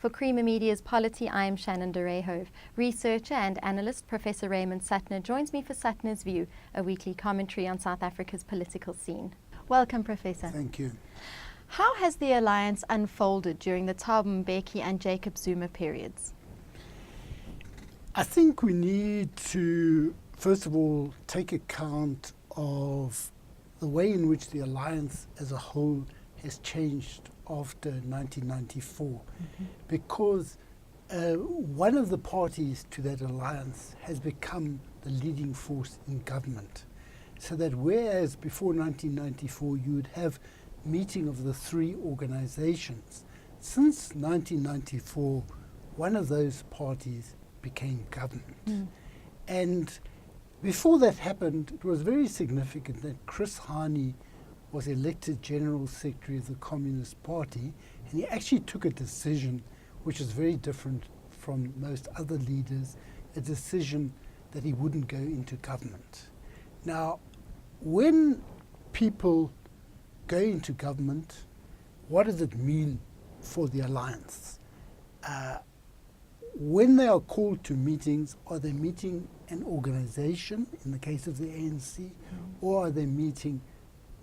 For Creamer Media's Polity, I am Shannon de Rehove. Researcher and analyst Professor Raymond Suttner joins me for Suttner's View, a weekly commentary on South Africa's political scene. Welcome, Professor. Thank you. How has the alliance unfolded during the Thabo Mbeki and Jacob Zuma periods? I think we need to, first of all, take account of the way in which the alliance as a whole has changed after 1994, because one of the parties to that alliance has become the leading force in government. So that whereas before 1994 you would have meeting of the three organizations, since 1994 one of those parties became government. And before that happened, it was very significant that Chris Hani was elected General Secretary of the Communist Party, and he actually took a decision which is very different from most other leaders, a decision that he wouldn't go into government. Now, when people go into government, what does it mean for the alliance? When they are called to meetings, are they meeting an organization, in the case of the ANC, or are they meeting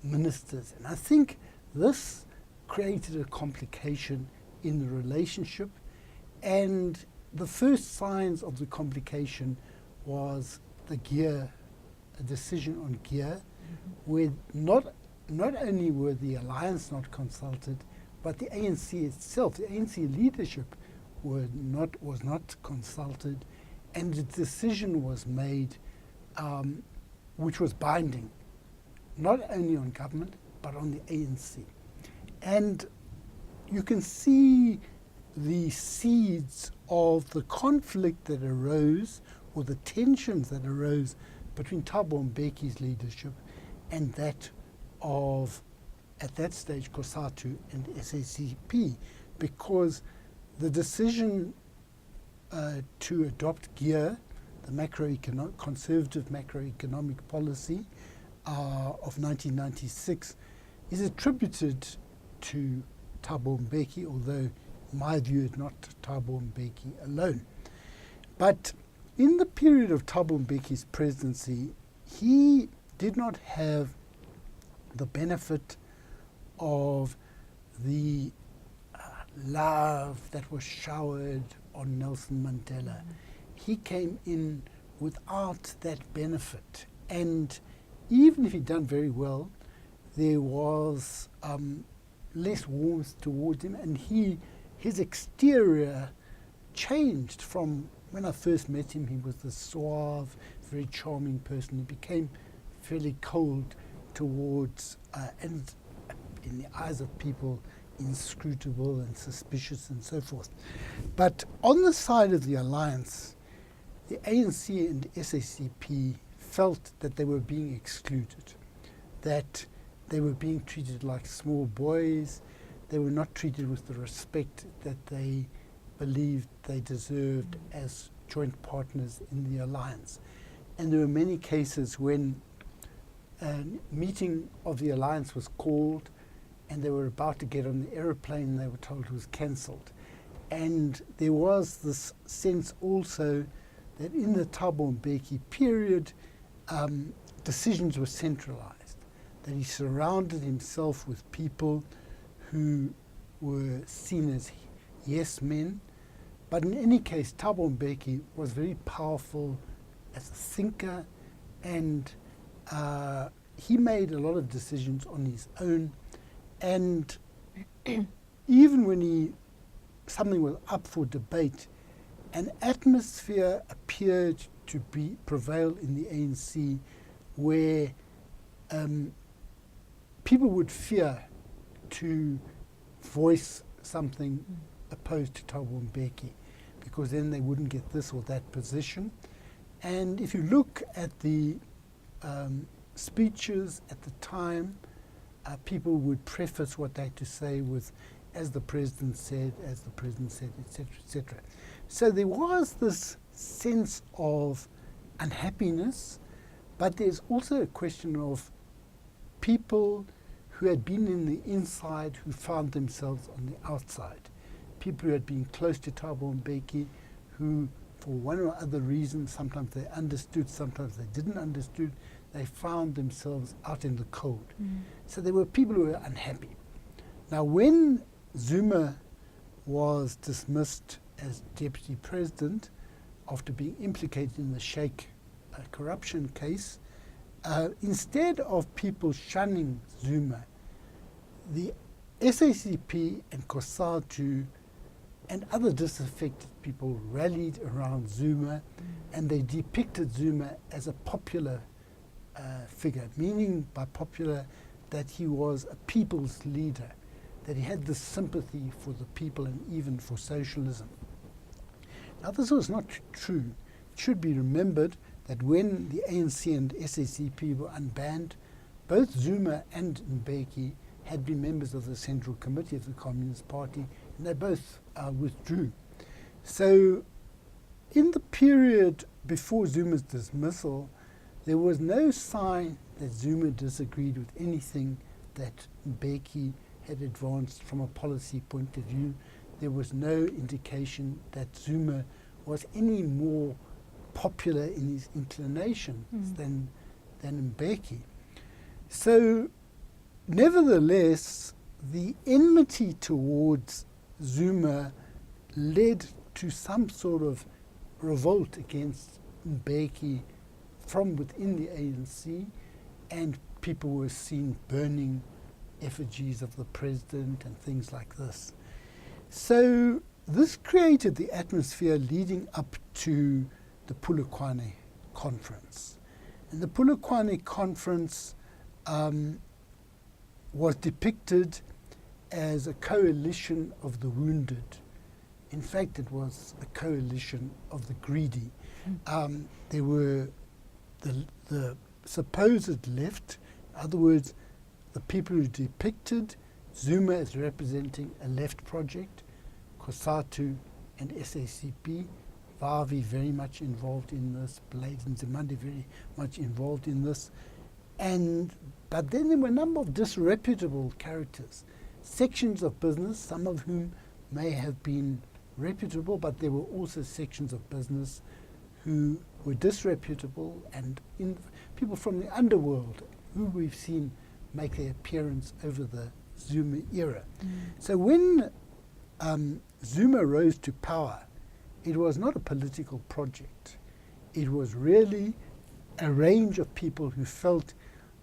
ministers? And I think this created a complication in the relationship, and the first signs of the complication was the gear, a decision on gear, where not only were the alliance not consulted, but the ANC itself, the ANC leadership was not consulted, and the decision was made which was binding, not only on government, but on the ANC. And you can see the seeds of the conflict that arose, or the tensions that arose between Thabo Mbeki's leadership and that of, at that stage, COSATU and SACP, because the decision to adopt GEAR, the conservative macroeconomic policy of 1996, is attributed to Thabo Mbeki, although in my view it's not Thabo Mbeki alone. But in the period of Thabo Mbeki's presidency, he did not have the benefit of the love that was showered on Nelson Mandela. He came in without that benefit, and even if he'd done very well, there was less warmth towards him, and his exterior changed from when I first met him. He was the suave, very charming person. He became fairly cold towards, and in the eyes of people, inscrutable and suspicious and so forth. But on the side of the alliance, the ANC and SACP felt that they were being excluded, that they were being treated like small boys. They were not treated with the respect that they believed they deserved as joint partners in the alliance. And there were many cases when a meeting of the alliance was called and they were about to get on the aeroplane and they were told it was cancelled. And there was this sense also that in the Thabo Mbeki period, decisions were centralized, that he surrounded himself with people who were seen as yes men. But in any case, Thabo Mbeki was very powerful as a thinker, and he made a lot of decisions on his own. And even when something was up for debate, an atmosphere appeared to prevail in the ANC where people would fear to voice something opposed to Thabo Mbeki, because then they wouldn't get this or that position. And if you look at the speeches at the time, people would preface what they had to say with, as the president said, etc., etc. So there was this sense of unhappiness, but there's also a question of people who had been in the inside who found themselves on the outside. people who had been close to Thabo Mbeki, who, for one or other reason, sometimes they understood, sometimes they didn't understood, they found themselves out in the cold. So there were people who were unhappy. Now, when Zuma was dismissed as deputy president after being implicated in the Sheikh corruption case, instead of people shunning Zuma, the SACP and COSATU and other disaffected people rallied around Zuma, and they depicted Zuma as a popular figure, meaning by popular that he was a people's leader, that he had this sympathy for the people and even for socialism. Now, this was not true. It should be remembered that when the ANC and SACP were unbanned, both Zuma and Mbeki had been members of the Central Committee of the Communist Party, and they both withdrew. So in the period before Zuma's dismissal, there was no sign that Zuma disagreed with anything that Mbeki had advanced from a policy point of view. There was no indication that Zuma was any more popular in his inclinations than Mbeki. So, nevertheless, the enmity towards Zuma led to some sort of revolt against Mbeki from within the ANC, and people were seen burning effigies of the president and things like this. So this created the atmosphere leading up to the Polokwane conference. And the Polokwane conference was depicted as a coalition of the wounded. In fact, it was a coalition of the greedy. There were the supposed left, in other words, the people who depicted Zuma as representing a left project, COSATU and SACP, Vavi very much involved in this, Blades and Zimande very much involved in this. But then there were a number of disreputable characters, sections of business, some of whom may have been reputable, but there were also sections of business who were disreputable, and people from the underworld who we've seen make their appearance over the Zuma era. So when Zuma rose to power, it was not a political project. It was really a range of people who felt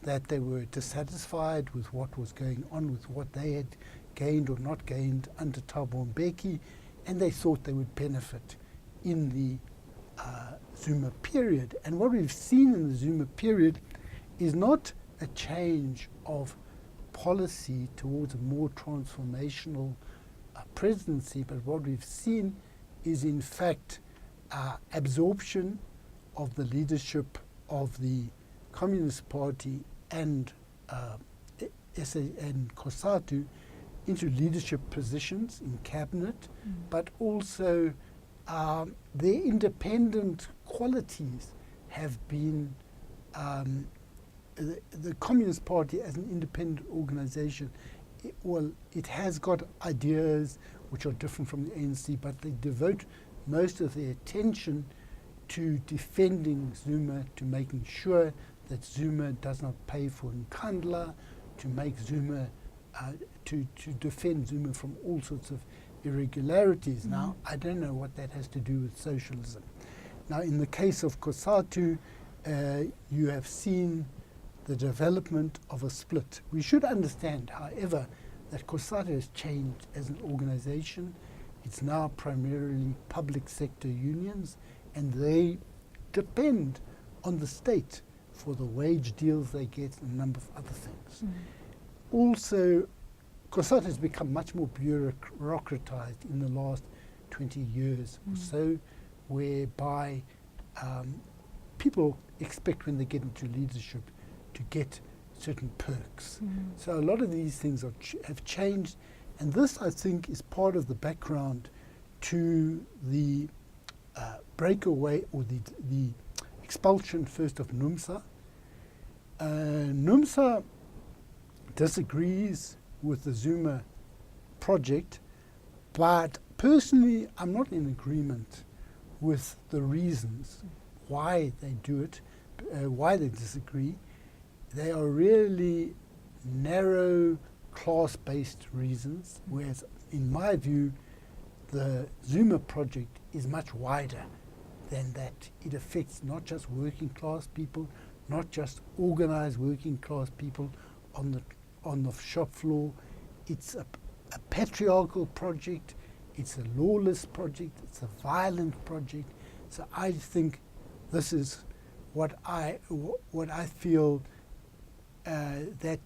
that they were dissatisfied with what was going on, with what they had gained or not gained under Thabo Mbeki, and they thought they would benefit in the Zuma period. And what we've seen in the Zuma period is not a change of policy towards a more transformational presidency, but what we've seen is in fact absorption of the leadership of the Communist Party and COSATU into leadership positions in cabinet, but also their independent qualities have been the Communist Party as an independent organization. It has got ideas which are different from the ANC, but they devote most of their attention to defending Zuma, to making sure that Zuma does not pay for Nkandla, to make Zuma, to defend Zuma from all sorts of irregularities. Now, I don't know what that has to do with socialism. Now, in the case of COSATU, you have seen the development of a split. We should understand, however, that COSATU has changed as an organization. It's now primarily public sector unions, and they depend on the state for the wage deals they get and a number of other things. Also, COSATU has become much more bureaucratized in the last 20 years or so, whereby people expect when they get into leadership to get certain perks. So a lot of these things have changed, and this, I think, is part of the background to the breakaway or the expulsion first of NUMSA. NUMSA disagrees with the Zuma project, but Personally, I'm not in agreement with the reasons why they do it, why they disagree. They are really narrow, class-based reasons, whereas in my view, the Zuma project is much wider than that. It affects not just working class people, not just organized working class people on the shop floor. It's a patriarchal project, it's a lawless project, it's a violent project. So I think this is what I feel the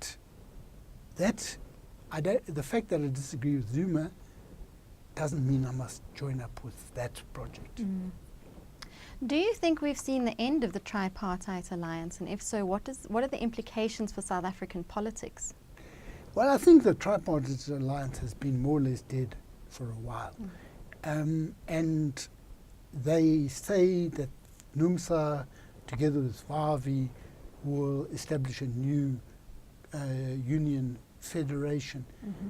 fact that I disagree with Zuma doesn't mean I must join up with that project. Do you think we've seen the end of the tripartite alliance, and if so, what are the implications for South African politics? Well, I think the tripartite alliance has been more or less dead for a while. And they say that NUMSA, together with Vavi, will establish a new union federation.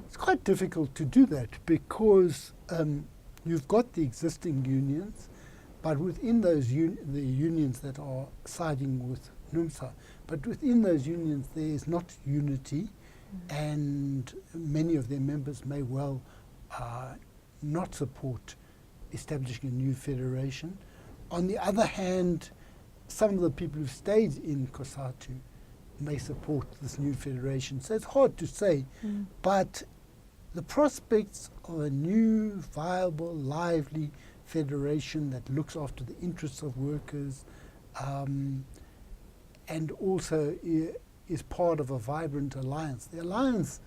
It's quite difficult to do that because you've got the existing unions, but within those the unions that are siding with NUMSA, but within those unions there is not unity, and many of their members may well not support establishing a new federation. On the other hand, some of the people who've stayed in COSATU may support this new federation. So it's hard to say, but the prospects of a new, viable, lively federation that looks after the interests of workers and also is part of a vibrant alliance. The alliance,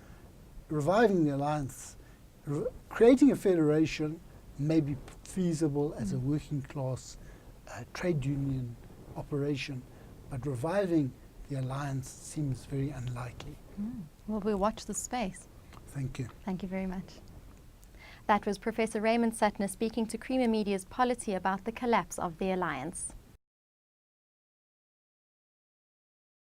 reviving the alliance, creating a federation may be feasible as a working class trade union operation, but reviving the alliance seems very unlikely. Well, we'll watch the space. Thank you. Thank you very much. That was Professor Raymond Suttner speaking to Creamer Media's Polity about the collapse of the alliance.